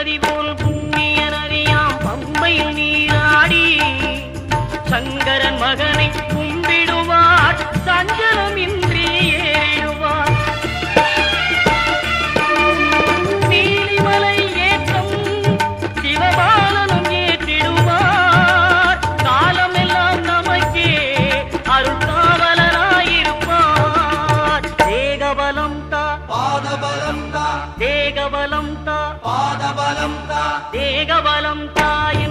நதி போல் புண்ணிய நதியாம் பம்பையில் நீராடி சங்கரன் மகனை கும்பிடுவார் சஞ்சலமின்றி ஏறிடுவார். நீலிமலை ஏற்றம் சிவபாலனும் ஏற்றிடுவார். காலமெல்லாம் நமக்கே அருள்காவலனாயிருப்பார். தேகபலம் தா பாதபலம் தா தேகபலம் தா பாதபலம் தா தேகபலம் தாய